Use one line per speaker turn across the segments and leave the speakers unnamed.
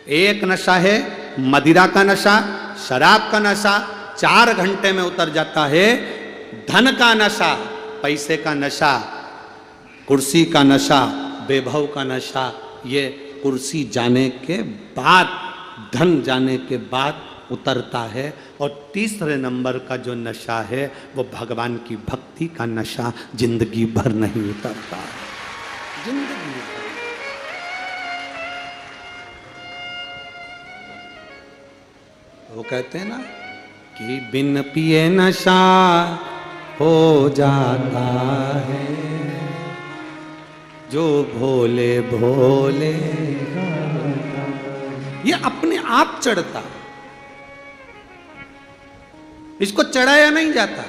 एक नशा है मदिरा का नशा, शराब का नशा 4 घंटे में उतर जाता है। धन का नशा, पैसे का नशा, कुर्सी का नशा, वैभव का नशा, ये कुर्सी जाने के बाद, धन जाने के बाद उतरता है। और तीसरे नंबर का जो नशा है वो भगवान की भक्ति का नशा जिंदगी भर नहीं उतरता है, जिंदगी भर। वो कहते हैं ना कि बिन पिए नशा हो जाता है, जो भोले भोले, ये अपने आप चढ़ता, इसको चढ़ाया नहीं जाता।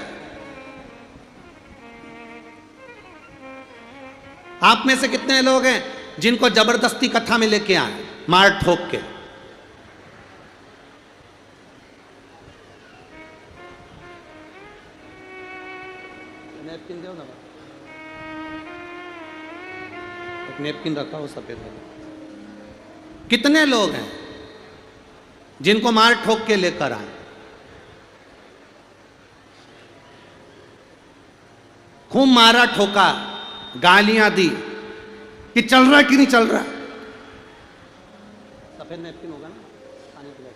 आप में से कितने लोग हैं जिनको जबरदस्ती कथा में लेके आए मार ठोक के? नैपकिन दो ना, एक नैपकिन रखा हो सफेद वाला। कितने लोग हैं जिनको मार ठोक के लेकर आए? खूब मारा ठोका, गालियां दी कि चल रहा कि नहीं चल रहा। सफेद नैपकिन होगा ना, पानी पिला।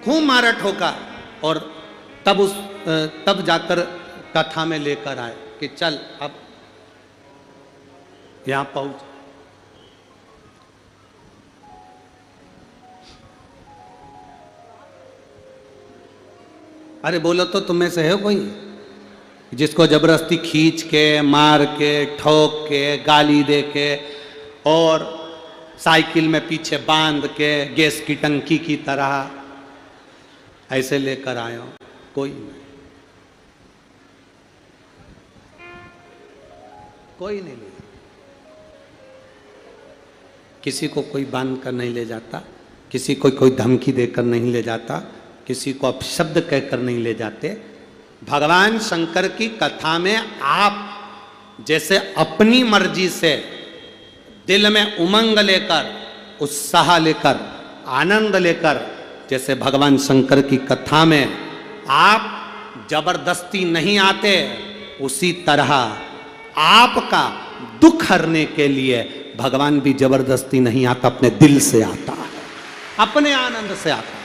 खूब मारा ठोका और तब जाकर कथा में लेकर आए कि चल अब यहां पहुंच। अरे बोलो तो तुम में से है कोई जिसको जबरदस्ती खींच के, मार के, ठोक के, गाली दे के और साइकिल में पीछे बांध के गैस की टंकी की तरह ऐसे लेकर आए हो? कोई नहीं, कोई नहीं ले। किसी को कोई बांध कर नहीं ले जाता, किसी को कोई धमकी देकर नहीं ले जाता, किसी को अपशब्द कहकर नहीं ले जाते। भगवान शंकर की कथा में आप जैसे अपनी मर्जी से दिल में उमंग लेकर, उत्साह लेकर, आनंद लेकर, जैसे भगवान शंकर की कथा में आप जबरदस्ती नहीं आते, उसी तरह आपका दुख हरने के लिए भगवान भी जबरदस्ती नहीं आता, अपने दिल से आता है, अपने आनंद से आता है।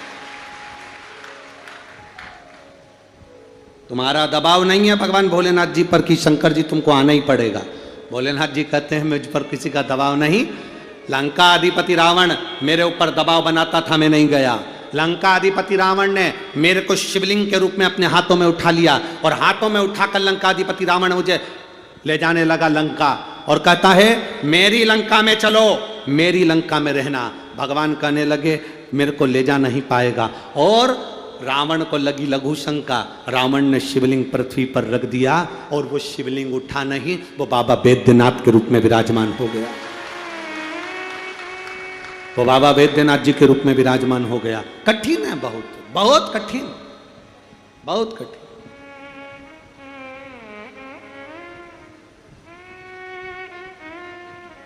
तुम्हारा दबाव नहीं है भगवान भोलेनाथ जी पर कि शंकर जी तुमको आना ही पड़ेगा। भोलेनाथ जी कहते हैं मुझ पर किसी का दबाव नहीं। लंका अधिपति रावण मेरे ऊपर दबाव बनाता था, मैं नहीं गया। लंका अधिपति रावण ने मेरे को शिवलिंग के रूप में अपने हाथों में उठा लिया और हाथों में उठाकर लंका अधिपति रावण मुझे ले जाने लगा लंका और कहता है मेरी लंका में चलो, मेरी लंका में रहना। भगवान कहने लगे मेरे को ले जा नहीं पाएगा और रावण को लगी लघु शंका। रावण ने शिवलिंग पृथ्वी पर रख दिया और वो शिवलिंग उठा नहीं, वो बाबा वैद्यनाथ के रूप में विराजमान हो गया। वो बाबा वैद्यनाथ जी के रूप में विराजमान हो गया। कठिन है, बहुत बहुत कठिन, बहुत कठिन।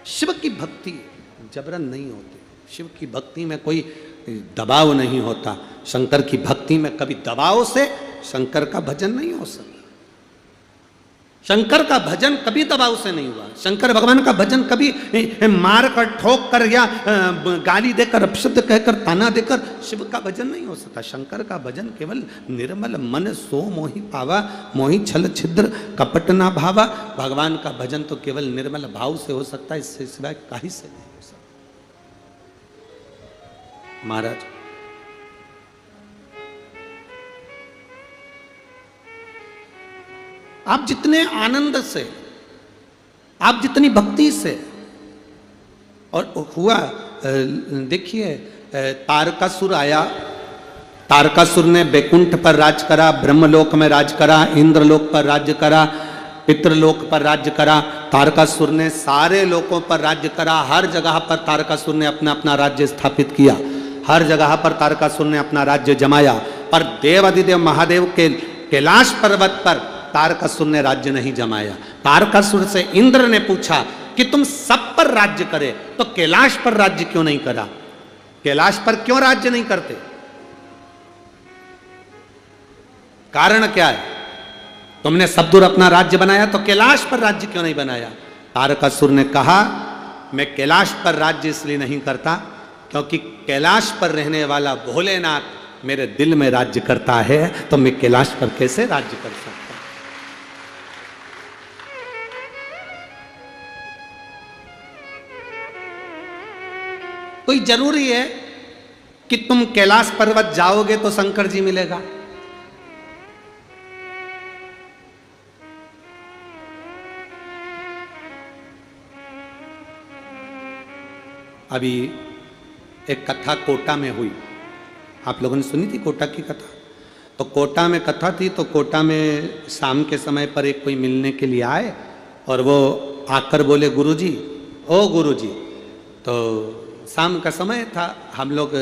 शिव की भक्ति जबरन नहीं होती, शिव की भक्ति में कोई दबाव नहीं होता। शंकर की भक्ति में कभी दबाव से शंकर का भजन नहीं हो सकता। शंकर का भजन कभी दबाव से नहीं हुआ। शंकर भगवान का भजन कभी मार कर, ठोक कर या गाली देकर, अपशब्द कहकर, ताना देकर शिव का भजन नहीं हो सकता। शंकर का भजन केवल निर्मल मन सो मोहि पावा, मोहि छल छिद्र कपट ना भावा। भगवान का भजन तो केवल निर्मल भाव से हो सकता है, इससे सिवाय कहीं से नहीं हो सकता। महाराज आप जितने आनंद से, आप जितनी भक्ति से, और हुआ देखिए तारकासुर आया, तारकासुर ने बैकुंठ पर राज करा, ब्रह्मलोक में राज करा, इंद्रलोक पर राज्य करा, पितृलोक पर राज्य करा। तारकासुर ने सारे लोकों पर राज्य करा। हर जगह पर तारकासुर ने अपना अपना राज्य स्थापित किया, हर जगह पर तारकासुर ने अपना राज्य जमाया। पर देवाधिदेव महादेव के कैलाश पर्वत पर तारकासुर ने राज्य नहीं जमाया। तारकासुर से इंद्र ने पूछा कि तुम सब पर राज्य करे, तो कैलाश पर राज्य क्यों नहीं करा? कैलाश पर क्यों राज्य नहीं करते? कारण क्या है? तुमने सब दूर अपना राज्य बनाया, तो कैलाश पर राज्य क्यों नहीं बनाया? तारकासुर ने कहा, मैं कैलाश पर राज्य इसलिए नहीं करता क्योंकि कैलाश पर रहने वाला भोलेनाथ मेरे दिल में राज्य करता है, तो मैं कैलाश पर कैसे राज्य कर सकता? कोई जरूरी है कि तुम कैलाश पर्वत जाओगे तो शंकर जी मिलेगा? अभी एक कथा कोटा में हुई, आप लोगों ने सुनी थी कोटा की कथा? तो कोटा में कथा थी, तो कोटा में शाम के समय पर एक कोई मिलने के लिए आए और वो आकर बोले, गुरुजी, ओ गुरुजी। तो शाम का समय था, हम लोग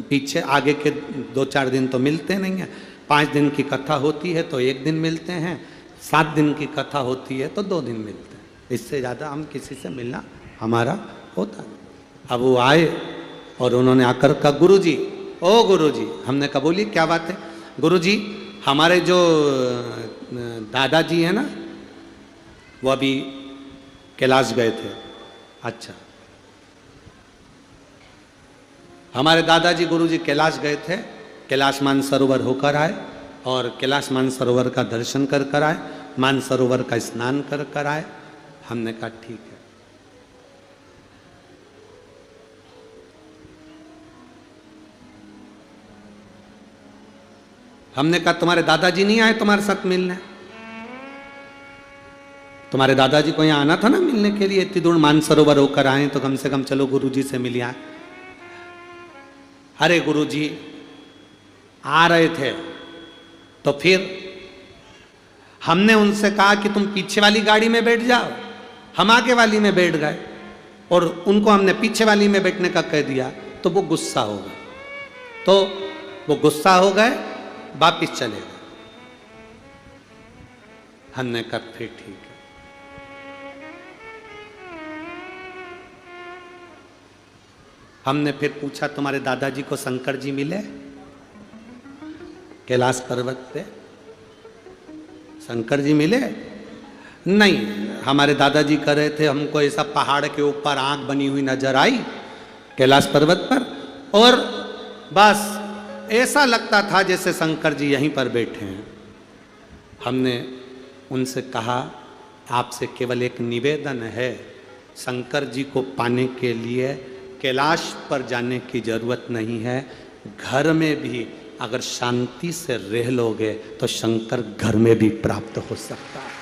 पीछे आगे के 2-4 दिन तो मिलते नहीं हैं, 5 दिन की कथा होती है तो 1 दिन मिलते हैं, 7 दिन की कथा होती है तो 2 दिन मिलते हैं, इससे ज़्यादा हम किसी से मिलना हमारा होता नहीं। अब वो आए और उन्होंने आकर कहा, गुरुजी, ओ गुरुजी। हमने कहा, बोलिए क्या बात है? गुरुजी, हमारे जो दादाजी हैं ना, वो अभी कैलाश गए थे। अच्छा, हमारे दादाजी गुरुजी कैलाश गए थे, कैलाश मानसरोवर होकर आए और कैलाश मानसरोवर का दर्शन कर कर आए, मानसरोवर का स्नान कर कर आए। हमने कहा ठीक है। हमने कहा तुम्हारे दादाजी नहीं आए तुम्हारे साथ मिलने? तुम्हारे दादाजी को यहाँ आना था ना मिलने के लिए, इतनी दूर मानसरोवर होकर आए तो कम से कम चलो गुरुजी से मिल आए। अरे गुरुजी, आ रहे थे तो फिर हमने उनसे कहा कि तुम पीछे वाली गाड़ी में बैठ जाओ, हम आगे वाली में बैठ गए और उनको हमने पीछे वाली में बैठने का कह दिया, तो वो गुस्सा हो गए। तो वो गुस्सा हो गए, वापिस चले गए। हमने कहा फिर ठीक है। हमने फिर पूछा, तुम्हारे दादाजी को शंकर जी मिले कैलाश पर्वत पे? शंकर जी मिले? नहीं, हमारे दादाजी कह रहे थे हमको ऐसा पहाड़ के ऊपर आंख बनी हुई नजर आई कैलाश पर्वत पर, और बस ऐसा लगता था जैसे शंकर जी यहीं पर बैठे हैं। हमने उनसे कहा, आपसे केवल एक निवेदन है, शंकर जी को पाने के लिए कैलाश पर जाने की जरूरत नहीं है, घर में भी अगर शांति से रह लोगे तो शंकर घर में भी प्राप्त हो सकता है।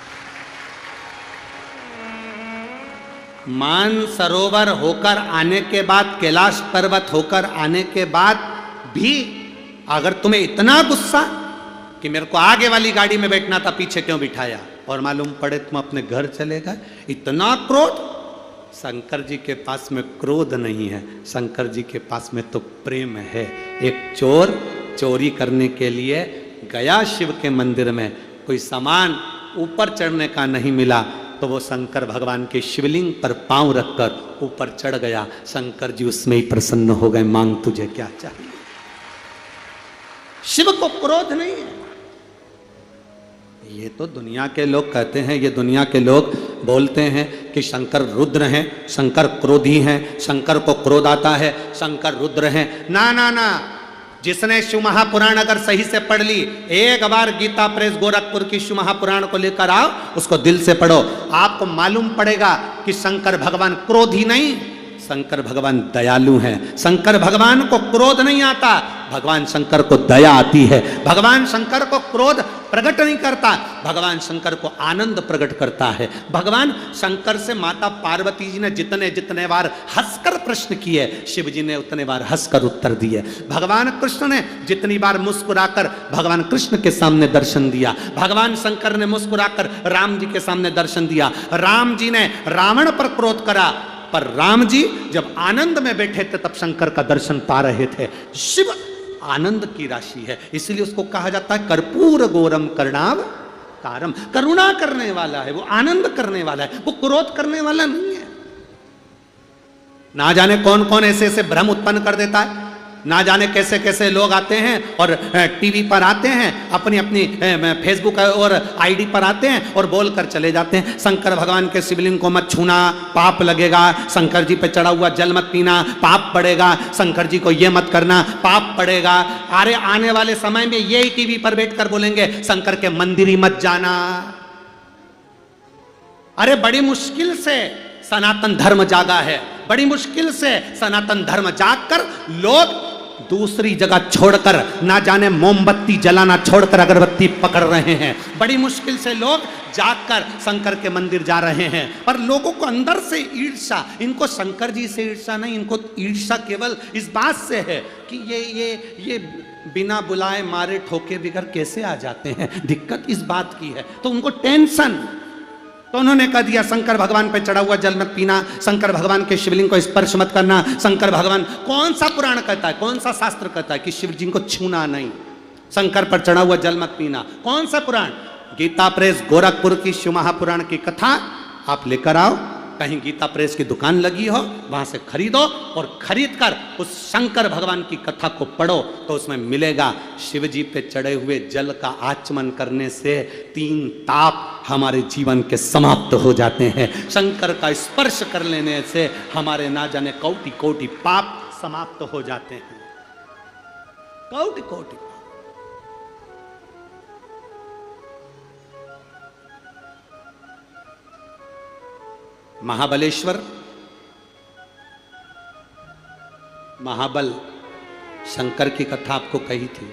मानसरोवर होकर आने के बाद, कैलाश पर्वत होकर आने के बाद भी अगर तुम्हें इतना गुस्सा कि मेरे को आगे वाली गाड़ी में बैठना था, पीछे क्यों बिठाया, और मालूम पड़े तुम अपने घर चले गए, इतना क्रोध। शंकर जी के पास में क्रोध नहीं है, शंकर जी के पास में तो प्रेम है। एक चोर चोरी करने के लिए गया शिव के मंदिर में, कोई सामान ऊपर चढ़ने का नहीं मिला तो वो शंकर भगवान के शिवलिंग पर पांव रखकर ऊपर चढ़ गया। शंकर जी उसमें ही प्रसन्न हो गए, मांग तुझे क्या चाहिए। शिव को क्रोध नहीं है। ये तो दुनिया के लोग कहते हैं, ये दुनिया के लोग बोलते हैं कि शंकर रुद्र हैं, शंकर क्रोधी हैं, शंकर को क्रोध आता है, शंकर रुद्र हैं। ना ना ना, जिसने शिव महापुराण अगर सही से पढ़ ली, एक बार गीता प्रेस गोरखपुर की शिव महापुराण को लेकर आओ, उसको दिल से पढ़ो, आपको मालूम पड़ेगा कि शंकर भगवान क्रोधी नहीं, शंकर भगवान दयालु हैं। शंकर भगवान को क्रोध नहीं आता, भगवान शंकर को दया आती है। भगवान शंकर को क्रोध प्रकट नहीं करता, भगवान शंकर को आनंद प्रकट करता है। भगवान शंकर से माता पार्वती जी ने जितने जितने बार हंसकर प्रश्न किए, शिव जी ने उतने बार हंसकर उत्तर दिए। भगवान कृष्ण ने जितनी बार मुस्कुराकर भगवान कृष्ण के सामने दर्शन दिया, भगवान शंकर ने मुस्कुराकर राम जी के सामने दर्शन दिया। राम जी ने रावण पर क्रोध करा, पर राम जी जब आनंद में बैठे थे तब शंकर का दर्शन पा रहे थे। शिव आनंद की राशि है, इसलिए उसको कहा जाता है कर्पूर गौरम करुणाव कारम। करुणा करने वाला है, वो आनंद करने वाला है, वो क्रोध करने वाला नहीं है। ना जाने कौन कौन ऐसे ऐसे भ्रम उत्पन्न कर देता है, ना जाने कैसे कैसे लोग आते हैं और टीवी पर आते हैं, अपनी अपनी फेसबुक और आईडी पर आते हैं और बोल कर चले जाते हैं शंकर भगवान के शिवलिंग को मत छूना, पाप लगेगा, शंकर जी पे चढ़ा हुआ जल मत पीना, पाप पड़ेगा, शंकर जी को ये मत करना, पाप पड़ेगा। अरे आने वाले समय में यही टीवी पर बैठकर बोलेंगे शंकर के मंदिर ही मत जाना। अरे बड़ी मुश्किल से सनातन धर्म जागा है, बड़ी मुश्किल से सनातन धर्म जागकर लोग दूसरी जगह छोड़कर, ना जाने मोमबत्ती जलाना छोड़कर अगरबत्ती पकड़ रहे हैं। बड़ी मुश्किल से लोग जागकर शंकर के मंदिर जा रहे हैं, पर लोगों को अंदर से ईर्ष्या, इनको शंकर जी से ईर्ष्या नहीं, इनको ईर्ष्या केवल इस बात से है कि ये बिना बुलाए मारे ठोके बिगर कैसे आ जाते हैं, दिक्कत इस बात की है, तो उनको टेंशन। तो उन्होंने कह दिया शंकर भगवान पे चढ़ा हुआ जल मत पीना, शंकर भगवान के शिवलिंग को स्पर्श मत करना। शंकर भगवान, कौन सा पुराण कहता है, कौन सा शास्त्र कहता है कि शिव जी को छूना नहीं, शंकर पर चढ़ा हुआ जल मत पीना? कौन सा पुराण? गीता प्रेस गोरखपुर की शिव महापुराण की कथा आप लेकर आओ, कहीं गीता प्रेस की दुकान लगी हो वहां से खरीदो और खरीद कर उस शंकर भगवान की कथा को पढ़ो, तो उसमें मिलेगा शिव जी पे चढ़े हुए जल का आचमन करने से 3 ताप हमारे जीवन के समाप्त हो जाते हैं। शंकर का स्पर्श कर लेने से हमारे ना जाने कोटि कोटि पाप समाप्त हो जाते हैं, कोटि कोटि। महाबलेश्वर, महाबल शंकर की कथा आपको कही थी,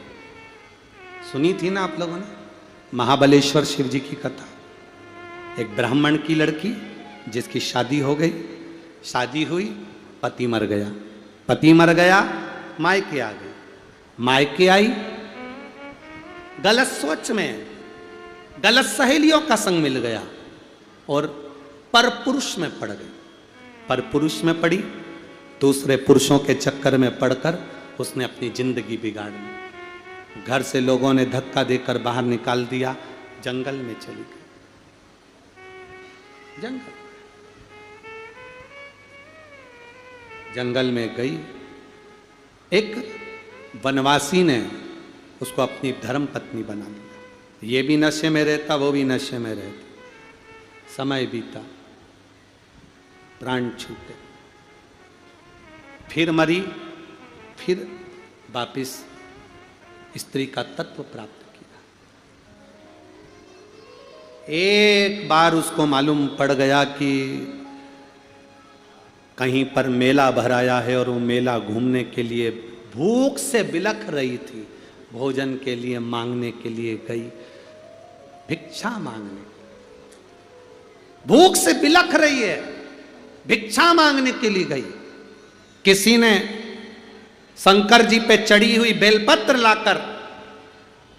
सुनी थी ना आप लोगों ने? महाबलेश्वर शिव जी की कथा। एक ब्राह्मण की लड़की जिसकी शादी हो गई, शादी हुई, पति मर गया, पति मर गया, मायके आ गई, मायके आई, गलत सोच में, गलत सहेलियों का संग मिल गया और पर पुरुष में पड़ गई, पर पुरुष में पड़ी, दूसरे पुरुषों के चक्कर में पड़कर उसने अपनी जिंदगी बिगाड़ ली। घर से लोगों ने धक्का देकर बाहर निकाल दिया, जंगल में चली गई, जंगल में गई। एक वनवासी ने उसको अपनी धर्म पत्नी बना लिया, ये भी नशे में रहता, वो भी नशे में रहता, समय बीता, प्राण छूटे, फिर मरी, फिर वापिस स्त्री का तत्व प्राप्त किया। एक बार उसको मालूम पड़ गया कि कहीं पर मेला भराया है और वो मेला घूमने के लिए भूख से बिलख रही थी, भोजन के लिए मांगने के लिए गई, भिक्षा मांगने, भूख से बिलख रही है, भिक्षा मांगने के लिए गई। किसी ने शंकर जी पे चढ़ी हुई बेलपत्र लाकर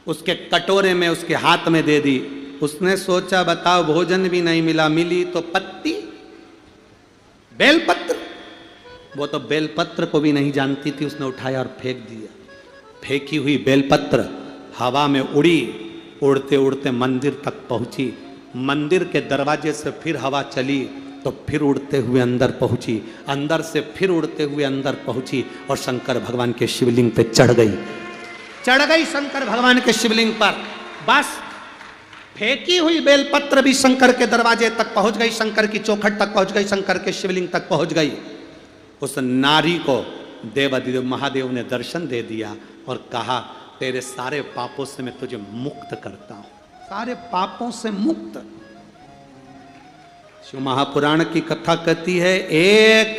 उसके कटोरे में उसके हाथ में दे दी। उसने सोचा बताओ भोजन भी नहीं मिला, मिली तो पत्ती, बेलपत्र। वो तो बेलपत्र को भी नहीं जानती थी, उसने उठाया और फेंक दिया। फेंकी हुई बेलपत्र हवा में उड़ी, उड़ते उड़ते मंदिर तक पहुंची। मंदिर के दरवाजे से फिर हवा चली तो फिर उड़ते हुए अंदर पहुंची, अंदर से फिर उड़ते हुए अंदर पहुंची और शंकर भगवान के शिवलिंग पे चढ़ गई, चढ़ गई शंकर भगवान के शिवलिंग पर। बस फेंकी हुई बेलपत्र भी शंकर के दरवाजे तक पहुंच गई, शंकर की चौखट तक पहुंच गई, शंकर के शिवलिंग तक पहुंच गई। उस नारी को देवाधिदेव महादेव ने दर्शन दे दिया और कहा तेरे सारे पापों से मैं तुझे मुक्त करता हूं, सारे पापों से मुक्त। शिव महापुराण की कथा कहती है एक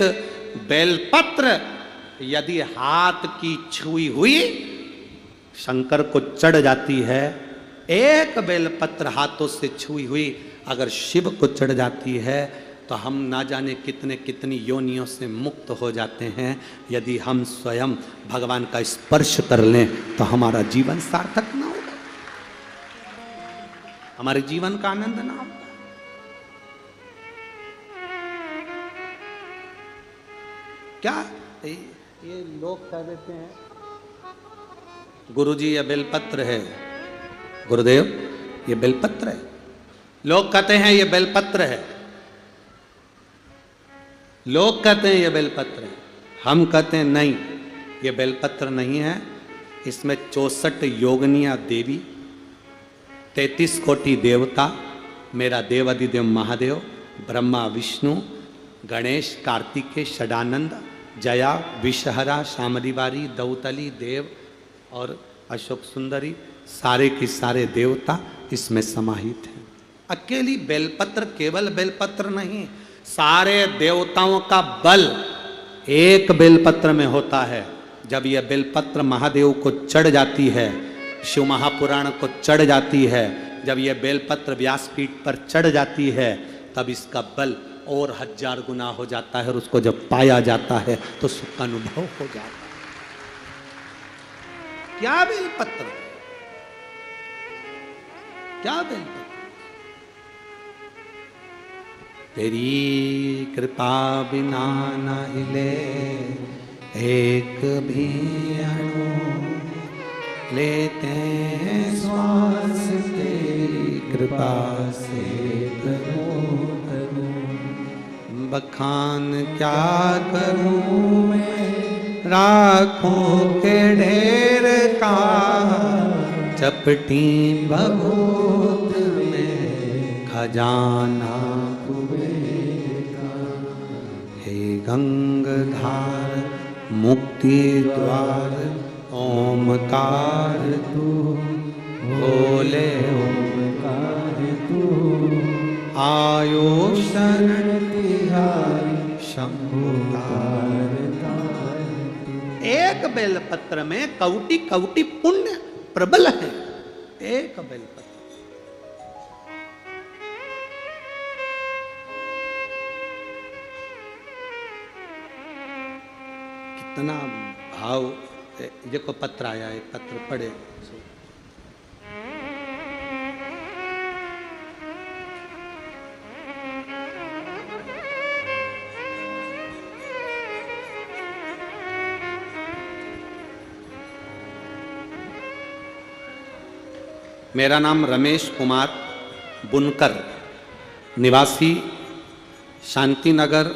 बेलपत्र यदि हाथ की छुई हुई शंकर को चढ़ जाती है, एक बेलपत्र हाथों से छुई हुई अगर शिव को चढ़ जाती है तो हम ना जाने कितने कितनी योनियों से मुक्त हो जाते हैं। यदि हम स्वयं भगवान का स्पर्श कर लें तो हमारा जीवन सार्थक ना होगा, हमारे जीवन का आनंद ना होगा। क्या ये लोग कह देते हैं गुरुजी ये बेलपत्र है, गुरुदेव ये बेलपत्र है, लोग कहते हैं ये बेलपत्र है। लोग कहते हैं ये बेलपत्र है, हम कहते हैं नहीं, ये बेलपत्र नहीं है। इसमें 64 योगनिया देवी, 33 कोटि देवता, मेरा देवाधिदेव महादेव, ब्रह्मा विष्णु, गणेश, कार्तिकेय, षडानंद, जया, विषहरा, शामरीवारी, दौतली, देव और अशोक सुंदरी, सारे के सारे देवता इसमें समाहित हैं। अकेली बेलपत्र, केवल बेलपत्र नहीं, सारे देवताओं का बल एक बेलपत्र में होता है। जब यह बेलपत्र महादेव को चढ़ जाती है, शिव महापुराण को चढ़ जाती है, जब यह बेलपत्र व्यासपीठ पर चढ़ जाती है, तब इसका बल और 1000 गुना हो जाता है और उसको जब पाया जाता है तो सुख का अनुभव हो जाता है। क्या बेलपत्र, क्या बेलपत्र। तेरी कृपा बिना न हिले एक भी अणु, लेते हैं श्वास तेरी कृपा से करूं करूं। बखान क्या करूं मैं राखों के ढेर का, चपटी बबूत में खजाना कुबेरा। हे गंगाधार मुक्ति द्वार ओमकार तू, बोले ओमकार तू, आयो शरण तिहारी शंभुकार। एक बेलपत्र में कौटि कौटि पुण्य प्रबल है। एक बेलपत्र, कितना भाव। देखो पत्र आया है, पत्र पढ़े। मेरा नाम रमेश कुमार बुनकर, निवासी शांति नगर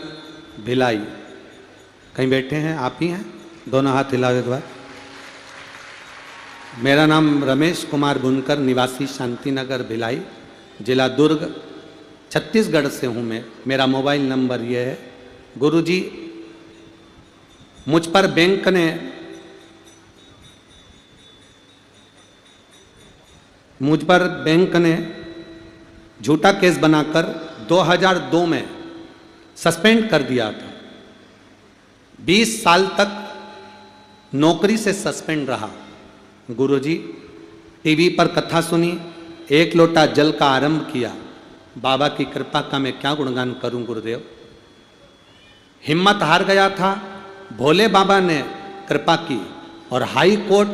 भिलाई। कहीं बैठे हैं? आप ही हैं? दोनों हाथ हिलाओ एक बार। मेरा नाम रमेश कुमार बुनकर, निवासी शांति नगर भिलाई, जिला दुर्ग, छत्तीसगढ़ से हूँ मैं। मेरा मोबाइल नंबर ये है। गुरुजी, मुझ पर बैंक ने झूठा केस बनाकर 2002 में सस्पेंड कर दिया था। 20 साल तक नौकरी से सस्पेंड रहा। गुरुजी, टीवी पर कथा सुनी, एक लोटा जल का आरंभ किया। बाबा की कृपा का मैं क्या गुणगान करूं गुरुदेव। हिम्मत हार गया था, भोले बाबा ने कृपा की और हाई कोर्ट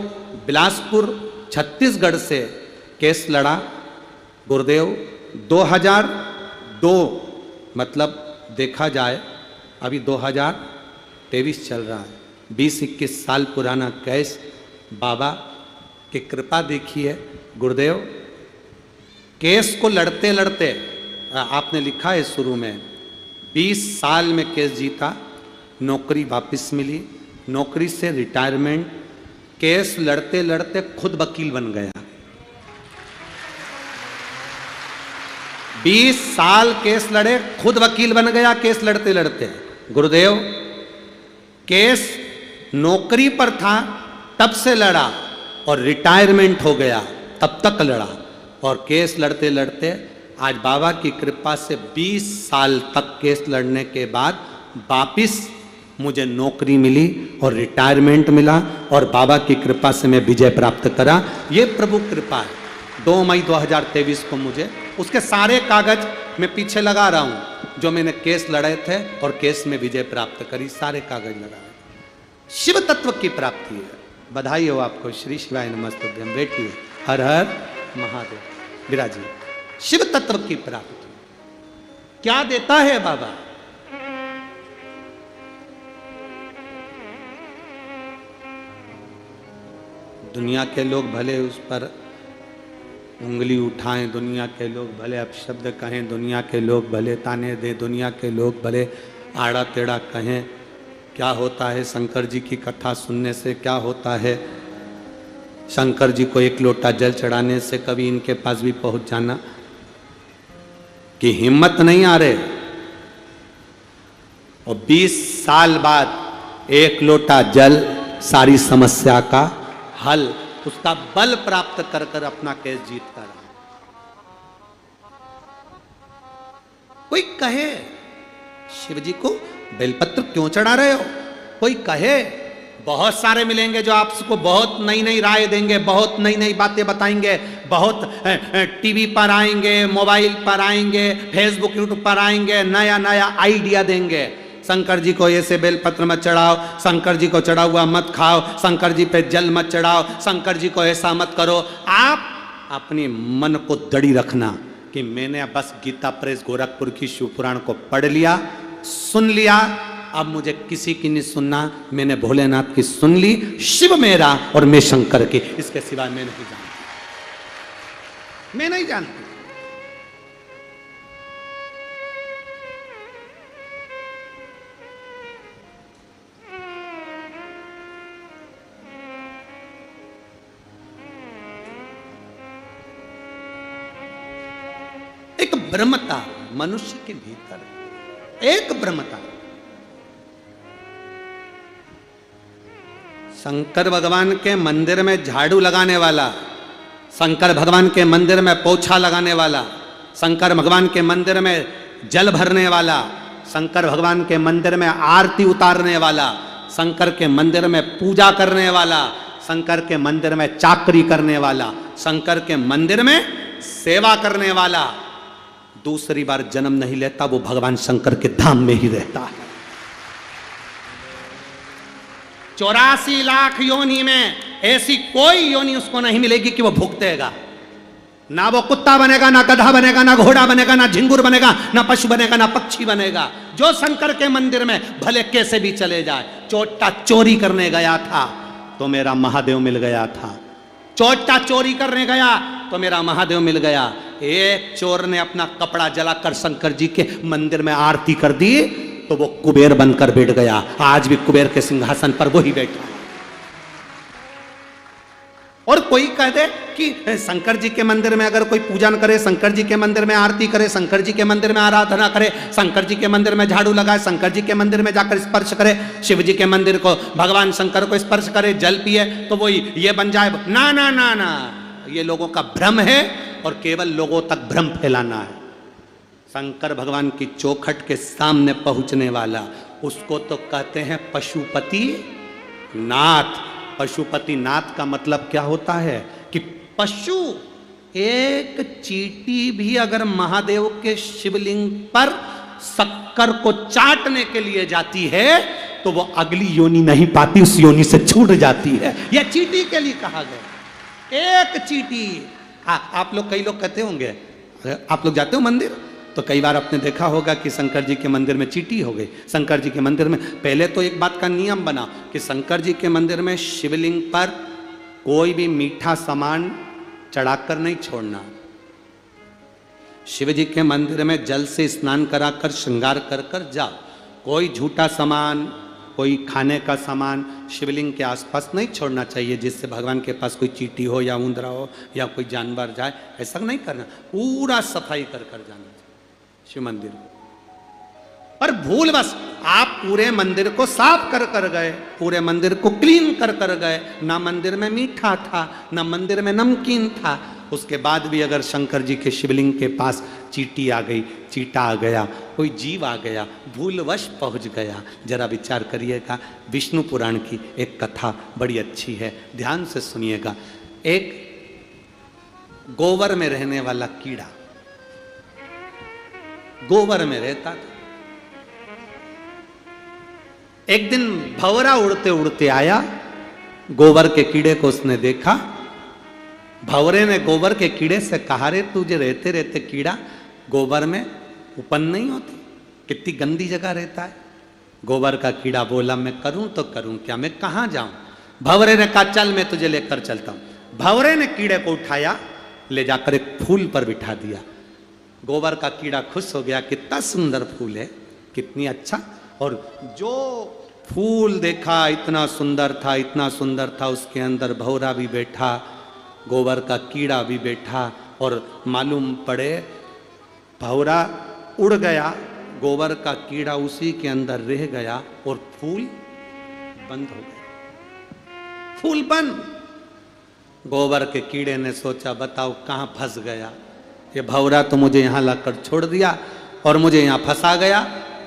बिलासपुर छत्तीसगढ़ से केस लड़ा। गुरुदेव 2002 मतलब देखा जाए अभी 2023 चल रहा है, 20-21 साल पुराना केस। बाबा की कृपा देखिए गुरुदेव। केस को लड़ते लड़ते आपने लिखा है शुरू में 20 साल में केस जीता, नौकरी वापस मिली, नौकरी से रिटायरमेंट, केस लड़ते लड़ते खुद वकील बन गया। 20 साल केस लड़े, खुद वकील बन गया केस लड़ते लड़ते। गुरुदेव, केस नौकरी पर था तब से लड़ा और रिटायरमेंट हो गया तब तक लड़ा, और केस लड़ते लड़ते आज बाबा की कृपा से 20 साल तक केस लड़ने के बाद वापिस मुझे नौकरी मिली और रिटायरमेंट मिला, और बाबा की कृपा से मैं विजय प्राप्त करा। ये प्रभु कृपा है। 2 मई 2023 को मुझे उसके सारे कागज मैं पीछे लगा रहा हूं जो मैंने केस लड़े थे और केस में विजय प्राप्त करी, सारे कागज लगा रहे। शिव तत्व की प्राप्ति है। बधाई हो आपको। श्री शिवाय नमस्तुभ्यं। बैठिए। हर हर महादेव। विराजिए। शिव तत्व की प्राप्ति क्या देता है बाबा? दुनिया के लोग भले उस पर उंगली उठाएं, दुनिया के लोग भले अपशब्द कहें, दुनिया के लोग भले ताने दें, दुनिया के लोग भले आड़ा टेढ़ा कहें। क्या होता है शंकर जी की कथा सुनने से, क्या होता है शंकर जी को एक लोटा जल चढ़ाने से कभी इनके पास भी पहुंच जाना, कि हिम्मत नहीं आ रहे। और 20 साल बाद एक लोटा जल सारी समस्या का हल, उसका बल प्राप्त कर कर अपना केस जीत कर। कोई कहे शिव जी को बेलपत्र क्यों चढ़ा रहे हो, कोई कहे बहुत सारे मिलेंगे जो आपको बहुत नई नई राय देंगे, बहुत नई नई बातें बताएंगे, बहुत टीवी पर आएंगे, मोबाइल पर आएंगे, फेसबुक यूट्यूब पर आएंगे, नया नया आइडिया देंगे। शंकर जी को ऐसे बेलपत्र मत चढ़ाओ, शंकर जी को चढ़ा हुआ मत खाओ, शंकर जी पे जल मत चढ़ाओ, शंकर जी को ऐसा मत करो। आप अपनी मन को दड़ी रखना कि मैंने बस गीता प्रेस गोरखपुर की शिव पुराण को पढ़ लिया, सुन लिया, अब मुझे किसी की नहीं सुनना, मैंने भोलेनाथ की सुन ली, शिव मेरा और मैं शंकर की, इसके सिवाय मैं नहीं जानती, मैं नहीं जानती। एक ब्रह्मता मनुष्य के भीतर, एक ब्रह्मता। शंकर भगवान के मंदिर में झाड़ू लगाने वाला, शंकर भगवान के मंदिर में पोछा लगाने वाला, शंकर भगवान के मंदिर में जल भरने वाला, शंकर भगवान के मंदिर में आरती उतारने वाला, शंकर के मंदिर में पूजा करने वाला, शंकर के मंदिर में चाकरी करने वाला, शंकर के मंदिर में सेवा करने वाला दूसरी बार जन्म नहीं लेता, वो भगवान शंकर के धाम में ही रहता है। 84 लाख योनि में ऐसी कोई योनि उसको नहीं मिलेगी कि वो भुगतेगा। ना वो कुत्ता बनेगा, ना गधा बनेगा, ना घोड़ा बनेगा, ना झिंगुर बनेगा, ना पशु बनेगा, ना पक्षी बनेगा। जो शंकर के मंदिर में भले कैसे भी चले जाए, चोटा चोरी करने गया था तो मेरा महादेव मिल गया था, चोटा चोरी करने गया तो मेरा महादेव मिल गया। एक चोर ने अपना कपड़ा जलाकर शंकर जी के मंदिर में आरती कर दी तो वो कुबेर बनकर बैठ गया। आज भी कुबेर के सिंहासन पर वही बैठा। और कोई कह दे कि शंकर जी के मंदिर में अगर कोई पूजन करे, शंकर जी के मंदिर में आरती करे, शंकर जी के मंदिर में आराधना करे, शंकर जी के मंदिर में झाड़ू लगाए, शंकर जी के मंदिर में जाकर स्पर्श करे, शिव जी के मंदिर को भगवान शंकर को स्पर्श करे, जल पिए तो वो ये बन जाए। ना ना ना ना, ये लोगों का भ्रम है और केवल लोगों तक भ्रम फैलाना है। शंकर भगवान की चौखट के सामने पहुंचने वाला उसको तो कहते हैं पशुपति नाथ। पशुपति नाथ का मतलब क्या होता है कि पशु, एक चींटी भी अगर महादेव के शिवलिंग पर शक्कर को चाटने के लिए जाती है तो वो अगली योनि नहीं पाती, उस योनि से छूट जाती है। यह चींटी के लिए कहा गया। एक चींटी, आप लोग, कई लोग कहते होंगे, आप लोग जाते हो मंदिर तो कई बार आपने देखा होगा कि शंकर जी के मंदिर में चींटी हो गई। शंकर जी के मंदिर में पहले तो एक बात का नियम बना कि शंकर जी के मंदिर में शिवलिंग पर कोई भी मीठा सामान चढ़ाकर नहीं छोड़ना। शिव जी के मंदिर में जल से स्नान कराकर श्रृंगार कर कर जाओ। कोई झूठा सामान, कोई खाने का सामान शिवलिंग के आसपास नहीं छोड़ना चाहिए, जिससे भगवान के पास कोई चींटी हो या ऊंदरा हो या कोई जानवर जाए, ऐसा नहीं करना। पूरा सफाई कर कर जाना शिव मंदिर को। पर भूल बस आप पूरे मंदिर को साफ कर कर गए, पूरे मंदिर को क्लीन कर कर गए, ना मंदिर में मीठा था ना मंदिर में नमकीन था। उसके बाद भी अगर शंकर जी के शिवलिंग के पास चींटी आ गई, चींटा आ गया, कोई जीव आ गया, भूलवश पहुंच गया, जरा विचार करिएगा। विष्णु पुराण की एक कथा बड़ी अच्छी है, ध्यान से सुनिएगा। एक गोबर में रहने वाला कीड़ा गोबर में रहता था। एक दिन भंवरा उड़ते उड़ते आया, गोबर के कीड़े को उसने देखा। भंवरे ने गोबर के कीड़े से कहा, रे तुझे रहते रहते कीड़ा गोबर में उपन नहीं होती, कितनी गंदी जगह रहता है। गोबर का कीड़ा बोला, मैं करूं तो करूं क्या, मैं कहां जाऊं। भंवरे ने कहा, चल मैं तुझे लेकर चलता हूं। भंवरे ने कीड़े को उठाया, ले जाकर एक फूल पर बिठा दिया। गोबर का कीड़ा खुश हो गया, कितना सुंदर फूल है, कितनी अच्छा और जो फूल देखा इतना सुंदर था, इतना सुंदर था, उसके अंदर भौरा भी बैठा, गोबर का कीड़ा भी बैठा, और मालूम पड़े भौरा उड़ गया, गोबर का कीड़ा उसी के अंदर रह गया और फूल बंद हो गया, फूल बंद। गोबर के कीड़े ने सोचा बताओ कहां फंस गया, ये भौरा तो मुझे यहां लाकर छोड़ दिया और मुझे यहां फंसा गया,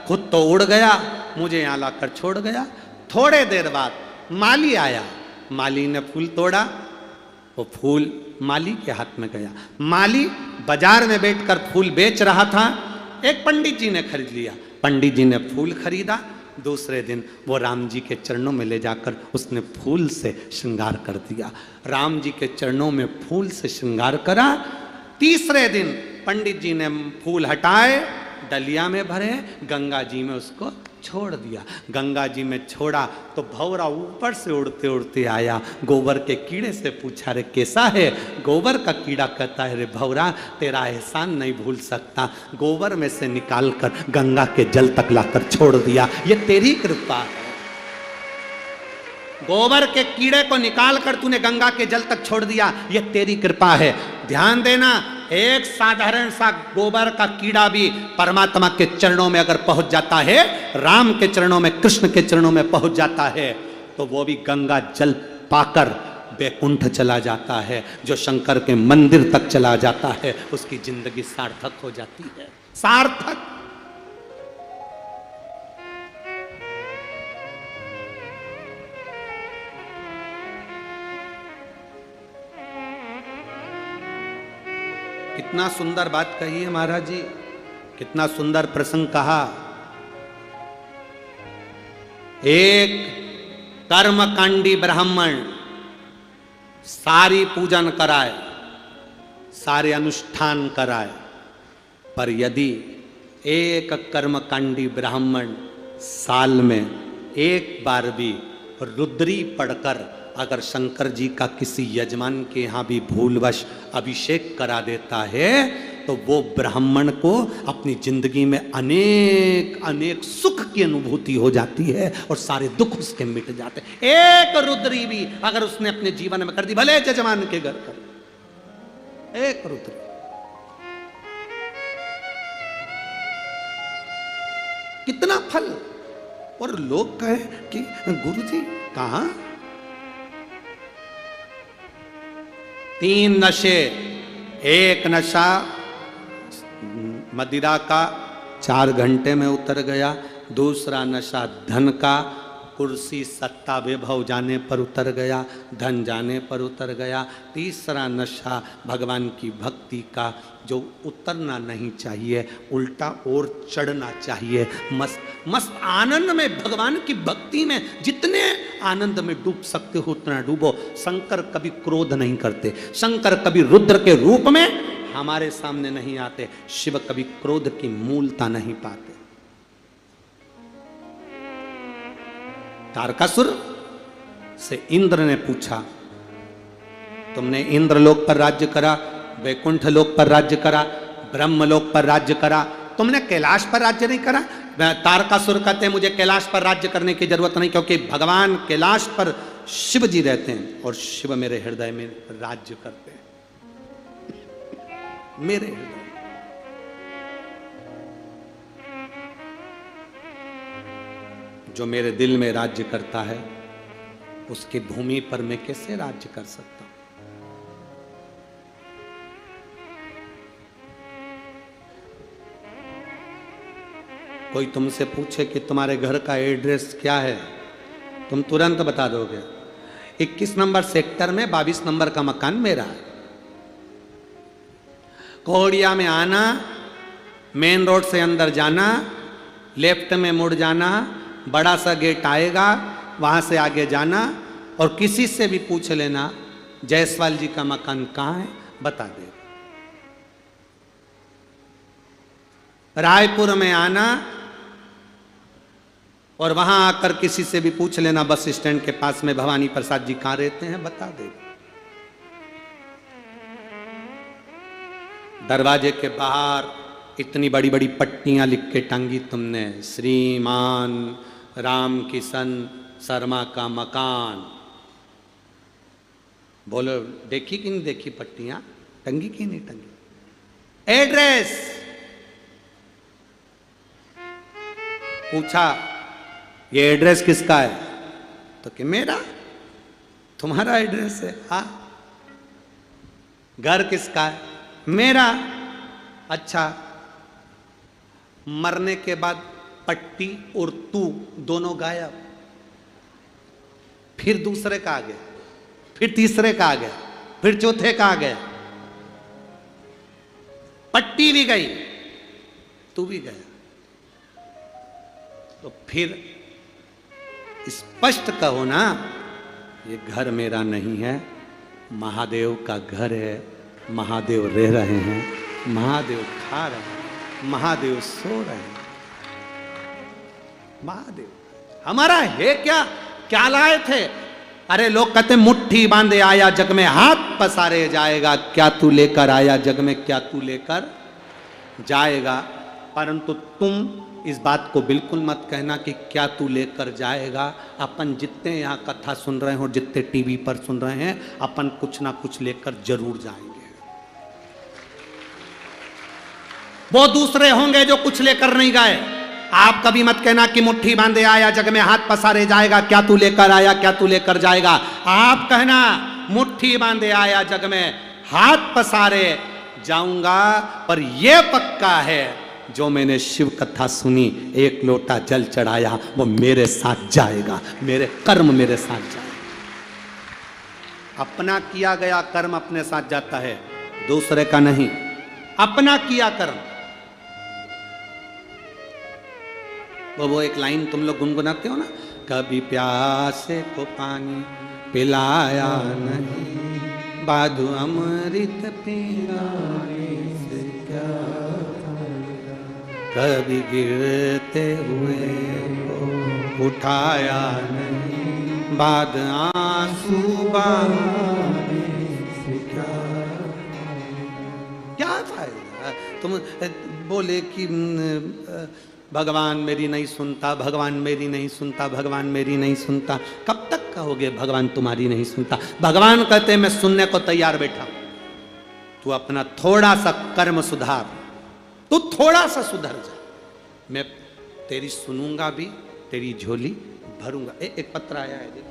खुद तो उड़ गया, मुझे यहां लाकर छोड़ गया। थोड़े देर बाद माली आया, माली ने फूल तोड़ा, वो फूल माली के हाथ में गया। माली बाजार में बैठकर फूल बेच रहा था, एक पंडित जी ने खरीद लिया, पंडित जी ने फूल खरीदा। दूसरे दिन वो राम जी के चरणों में ले जाकर उसने फूल से श्रृंगार कर दिया, राम जी के चरणों में फूल से श्रृंगार करा। तीसरे दिन पंडित जी ने फूल हटाए, डलिया में भरे, गंगा जी में उसको छोड़ दिया। गंगा जी में छोड़ा तो भौरा ऊपर से उड़ते उड़ते आया, गोबर के कीड़े से पूछा रे कैसा है? गोबर का कीड़ा कहता है रे भौरा तेरा एहसान नहीं भूल सकता, गोबर में से निकाल कर गंगा के जल तक लाकर छोड़ दिया, ये तेरी कृपा है। गोबर के कीड़े को निकाल कर तूने गंगा के जल तक छोड़ दिया, ये तेरी कृपा है। ध्यान देना, एक साधारण सा गोबर का कीड़ा भी परमात्मा के चरणों में अगर पहुंच जाता है, राम के चरणों में, कृष्ण के चरणों में पहुंच जाता है, तो वो भी गंगा जल पाकर बैकुंठ चला जाता है, जो शंकर के मंदिर तक चला जाता है, उसकी जिंदगी सार्थक हो जाती है, सार्थक। कितना सुंदर बात कही है महाराज जी, कितना सुंदर प्रसंग कहा। एक कर्मकांडी ब्राह्मण सारी पूजन कराए, सारे अनुष्ठान कराए, पर यदि एक कर्मकांडी ब्राह्मण साल में एक बार भी रुद्री पढ़कर अगर शंकर जी का किसी यजमान के यहाँ भी भूलवश अभिषेक करा देता है, तो वो ब्राह्मण को अपनी जिंदगी में अनेक अनेक सुख की अनुभूति हो जाती है और सारे दुख उसके मिट जाते हैं। एक रुद्री भी अगर उसने अपने जीवन में कर दी, भले यजमान के घर कर, एक रुद्री। कितना फल। और लोग कहे कि गुरुजी कहां, 3 नशे, एक नशा मदिरा का 4 घंटे में उतर गया, दूसरा नशा धन का, कुर्सी सत्ता वैभव जाने पर उतर गया, धन जाने पर उतर गया, तीसरा नशा भगवान की भक्ति का, जो उतरना नहीं चाहिए, उल्टा और चढ़ना चाहिए। मस्त मस्त आनंद में, भगवान की भक्ति में जितने आनंद में डूब सकते हो उतना डूबो। शंकर कभी क्रोध नहीं करते, शंकर कभी रुद्र के रूप में हमारे सामने नहीं आते, शिव कभी क्रोध की मूलता नहीं पाते। तारकासुर से इंद्र ने पूछा, तुमने इंद्रलोक पर राज्य करा, वैकुंठ लोक पर राज्य करा, ब्रह्मलोक पर राज्य करा, तुमने कैलाश पर राज्य नहीं करा? तारकासुर कहते हैं मुझे कैलाश पर राज्य करने की जरूरत नहीं, क्योंकि भगवान कैलाश पर शिव जी रहते हैं और शिव मेरे हृदय में राज्य करते हैं, मेरे हृदय। जो मेरे दिल में राज्य करता है, उसकी भूमि पर मैं कैसे राज्य कर सकता हूं? कोई तुमसे पूछे कि तुम्हारे घर का एड्रेस क्या है, तुम तुरंत बता दोगे 21 नंबर सेक्टर में 22 नंबर का मकान मेरा है। कोहड़िया में आना, मेन रोड से अंदर जाना, लेफ्ट में मुड़ जाना, बड़ा सा गेट आएगा, वहां से आगे जाना और किसी से भी पूछ लेना जायसवाल जी का मकान कहाँ है, बता दे। रायपुर में आना और वहां आकर किसी से भी पूछ लेना बस स्टैंड के पास में भवानी प्रसाद जी कहाँ रहते हैं, बता दे। दरवाजे के बाहर इतनी बड़ी बड़ी पट्टियां लिख के टांगी तुमने, श्रीमान राम किशन शर्मा का मकान। बोलो देखी कि नहीं देखी पट्टियां, टंगी कि नहीं टंगी? एड्रेस पूछा, ये एड्रेस किसका है? तो कि मेरा। तुम्हारा एड्रेस है? हाँ। घर किसका है? मेरा। अच्छा, मरने के बाद पट्टी और तू दोनों गायब। फिर दूसरे का आ गया, फिर तीसरे का आ गया, फिर चौथे का आ गया। पट्टी भी गई, तू भी गया। तो फिर स्पष्ट कहो ना, ये घर मेरा नहीं है, महादेव का घर है। महादेव रह रहे हैं, महादेव खा रहे हैं, महादेव सो रहे हैं। महादेव हमारा है क्या? क्या लाए थे? अरे लोग कहते मुट्ठी बांधे आया जग में हाथ पसारे जाएगा। क्या तू लेकर आया जग में, क्या तू लेकर जाएगा? परंतु तुम इस बात को बिल्कुल मत कहना कि क्या तू लेकर जाएगा। अपन जितने यहाँ कथा सुन रहे हैं और जितने टीवी पर सुन रहे हैं, अपन कुछ ना कुछ लेकर जरूर जाएंगे। वो दूसरे होंगे जो कुछ लेकर नहीं गए। आप कभी मत कहना कि मुट्ठी बांधे आया जग में हाथ पसारे जाएगा, क्या तू लेकर आया, क्या तू लेकर जाएगा। आप कहना मुट्ठी बांधे आया जग में हाथ पसारे जाऊंगा, पर यह पक्का है जो मैंने शिव कथा सुनी, एक लोटा जल चढ़ाया, वो मेरे साथ जाएगा, मेरे कर्म मेरे साथ जाएगा। अपना किया गया कर्म अपने साथ जाता है, दूसरे का नहीं। अपना किया कर्म। वो एक लाइन तुम लोग गुनगुनाते हो ना, कभी प्यासे को पानी पिलाया नहीं, बाधु अमृत पिलाने से क्या, कभी गिरते हुए को उठाया नहीं, बाद आंसू बहाने से क्या फायदा। तुम बोले कि भगवान मेरी नहीं सुनता, भगवान मेरी नहीं सुनता, भगवान मेरी नहीं सुनता। कब तक कहोगे भगवान तुम्हारी नहीं सुनता? भगवान कहते मैं सुनने को तैयार बैठा। तू अपना थोड़ा सा कर्म सुधार, तू थोड़ा सा सुधर जा, मैं तेरी सुनूंगा भी, तेरी झोली भरूंगा। एक पत्र आया है, देखिए।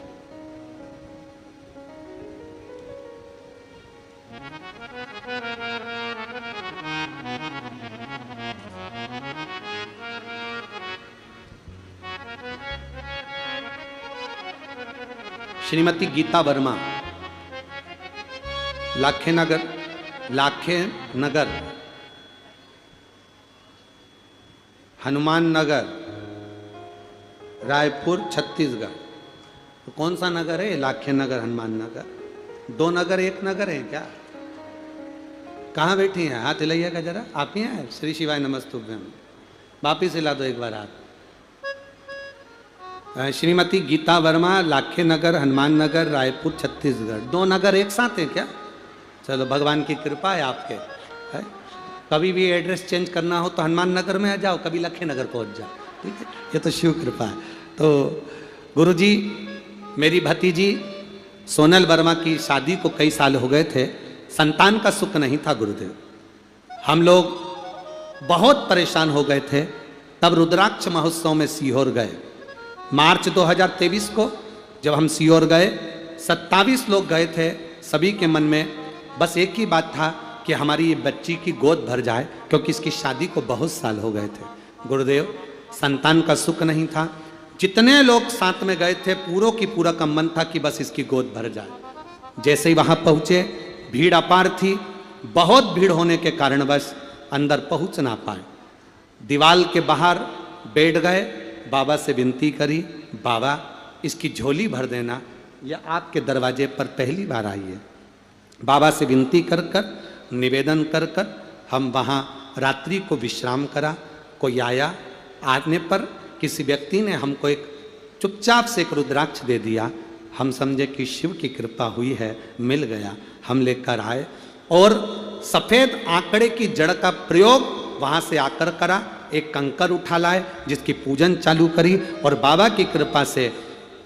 श्रीमती गीता वर्मा, लाखे नगर, हनुमान नगर, रायपुर, छत्तीसगढ़। तो कौन सा नगर है? लाखे नगर, हनुमान नगर। दो नगर एक नगर है क्या? कहाँ बैठी हैं? हाथ हिलाइएगा जरा। आप ही हैं? श्री शिवाय नमस्तुभ्यम। वापिस हिला दो एक बार हाथ। श्रीमती गीता वर्मा, लाखे नगर, हनुमान नगर, रायपुर, छत्तीसगढ़। दो नगर एक साथ हैं क्या? चलो भगवान की कृपा है आपके, है? कभी भी एड्रेस चेंज करना हो तो हनुमान नगर में आ जाओ, कभी लाखे नगर पहुंच जाओ, ठीक है? ये तो शिव कृपा है। तो गुरुजी, मेरी भतीजी सोनल वर्मा की शादी को कई साल हो गए थे, संतान का सुख नहीं था गुरुदेव। हम लोग बहुत परेशान हो गए थे। तब रुद्राक्ष महोत्सव में सीहोर गए। मार्च 2023 को जब हम सीहोर गए, 27 लोग गए थे। सभी के मन में बस एक ही बात था कि हमारी ये बच्ची की गोद भर जाए, क्योंकि इसकी शादी को बहुत साल हो गए थे। गुरुदेव, संतान का सुख नहीं था। जितने लोग साथ में गए थे, पूरों की पूरा का मन था कि बस इसकी गोद भर जाए। जैसे ही वहाँ पहुँचे, भीड़ अपार थी। बहुत भीड़ होने के कारणवश अंदर पहुँच ना पाए। दीवाल के बाहर बैठ गए, बाबा से विनती करी, बाबा इसकी झोली भर देना, या आपके दरवाजे पर पहली बार आई है। बाबा से विनती कर कर, निवेदन कर कर हम वहाँ रात्रि को विश्राम करा। कोई आया, आने पर किसी व्यक्ति ने हमको एक चुपचाप से एक रुद्राक्ष दे दिया। हम समझे कि शिव की कृपा हुई है, मिल गया। हम लेकर आए और सफ़ेद आंकड़े की जड़ का प्रयोग वहां से आकर करा, एक कंकर उठा लाए, जिसकी पूजन चालू करी, और बाबा की कृपा से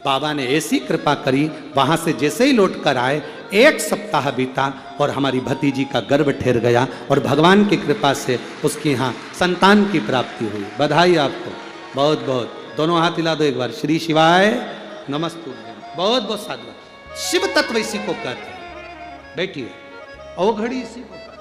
बाबा ने ऐसी कृपा करी, वहां से जैसे ही लौट कर आए, 1 सप्ताह बीता और हमारी भतीजी का गर्भ ठहर गया, और भगवान की कृपा से उसके यहाँ संतान की प्राप्ति हुई। बधाई आपको, बहुत बहुत। दोनों हाथ हिला दो एक बार। श्री शिवाय नमस्तुभ्यम। बहुत बहुत साधुवाद। शिव तत्व इसी को कहते हैं। बैठिए, अवघड़ी इसी को कहते हैं।